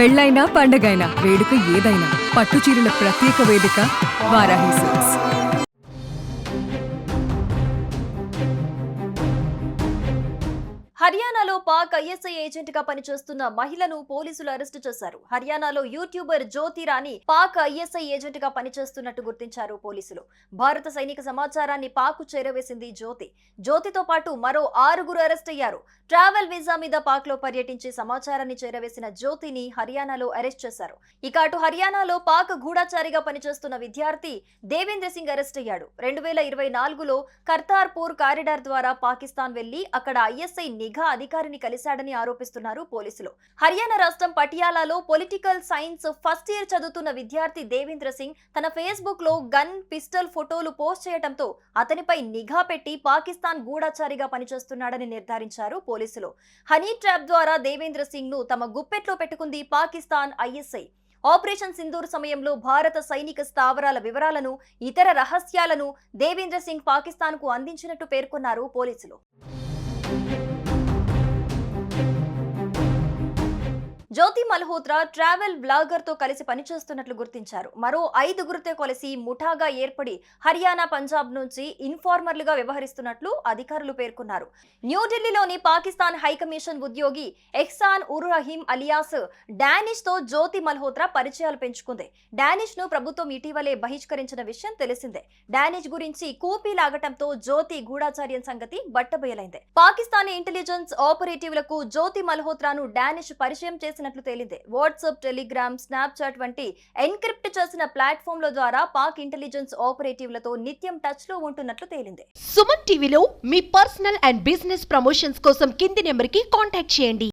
పెళ్ళైనా పండగైనా వేడుక ఏదైనా పట్టు చీరల ప్రత్యేక వేదిక వారాహి సిల్క్స్. హర్యానాలో పాక్ ఐఎస్ఐ ఏజెంట్ గా పనిచేస్తున్న మహిళను పోలీసులు అరెస్టు చేశారు. హర్యానాలో యూట్యూబర్ జ్యోతి రాణి పాక్ ఐఎస్ఐ ఏజెంట్ గా పనిచేస్తున్నట్టు గుర్తించారు పోలీసులు. భారత సైనిక సమాచారాన్ని పాక్ చేరవేసింది జ్యోతి. జ్యోతితో పాటు మరో 6గురు అరెస్ట్ అయ్యారు. ట్రావెల్ వీసా మీద పాక్ లో పర్యటించి సమాచారాన్ని చేరవేసిన జ్యోతిని హర్యానాలో అరెస్ట్ చేశారు. ఇక అటు హర్యానాలో పాక్ గూఢచారిగా పనిచేస్తున్న విద్యార్థి దేవేంద్ర సింగ్ అరెస్ట్ అయ్యాడు. 2024లో కర్తార్పూర్ కారిడార్ ద్వారా పాకిస్తాన్ వెళ్లి అక్కడ ఐఎస్ఐ నిఘా అధికారిని కలిశాడని ఆరోపిస్తున్నారు పోలీసులు. హర్యానా రాష్ట్రం పటియాలాలో పొలిటికల్ సైన్స్ ఫస్ట్ ఇయర్ చదువుతున్న విద్యార్థి దేవేంద్ర సింగ్ తన ఫేస్బుక్ లో గన్, పిస్టల్ ఫోటోలు పోస్ట్ చేయడంతో అతనిపై నిఘా పెట్టి పాకిస్తాన్ గూఢచారిగా పనిచేస్తున్నాడని నిర్ధారించారు పోలీసులు. హనీ ట్రాప్ ద్వారా దేవేంద్ర సింగ్ ను తమ గుప్పెట్లో పెట్టుకుంది పాకిస్తాన్ ఐఎస్ఐ. ఆపరేషన్ సింధూర్ సమయంలో భారత సైనిక స్థావరాల వివరాలను, ఇతర రహస్యాలను దేవేంద్ర సింగ్ పాకిస్తాన్ కు అందించినట్టు పేర్కొన్నారు పోలీసులు. జ్యోతి మల్హోత్రా ట్రావెల్ బ్లాగర్ తో కలిసి పనిచేస్తున్నట్లు గుర్తించారు. మరో 5గురితో కలిసి ముఠాగా ఏర్పడి హర్యానా, పంజాబ్ నుంచి ఇన్ఫార్మర్లుగా వ్యవహరిస్తున్నట్లు అధికారులు పేర్కొన్నారు. న్యూఢిల్లీలోని పాకిస్తాన్ హైకమిషన్ ఉద్యోగి ఎహ్సాన్ ఉర్ రహీం అలియాస్ డానిష్ తో జ్యోతి మల్హోత్రా పరిచయాలు పెంచుకుంది. డానిష్ ను ప్రభుత్వం ఇటీవలే బహిష్కరించిన విషయం తెలిసిందే. డానిష్ గురించి కూపీ లాగటంతో జ్యోతి గూఢాచార్యం సంగతి బట్టబయలైంది. పాకిస్తానీ ఇంటెలిజెన్స్ ఆపరేటివ్లకు జ్యోతి మల్హోత్రాను డానిష్ పరిచయం చేసినట్లు తేలింది. వాట్సాప్, టెలిగ్రామ్, స్నాప్చాట్ వంటి ఎన్క్రిప్ట్ చేసిన ప్లాట్ఫామ్ల ద్వారా పాక్ ఇంటెలిజెన్స్ ఆపరేటివ్లతో నిత్యం టచ్ లో ఉంటున్నట్లు తేలింది. సుమన్ టీవీలో మీ పర్సనల్ అండ్ బిజినెస్ ప్రమోషన్స్ కోసం కింది నెంబర్కి కాంటాక్ట్ చేయండి.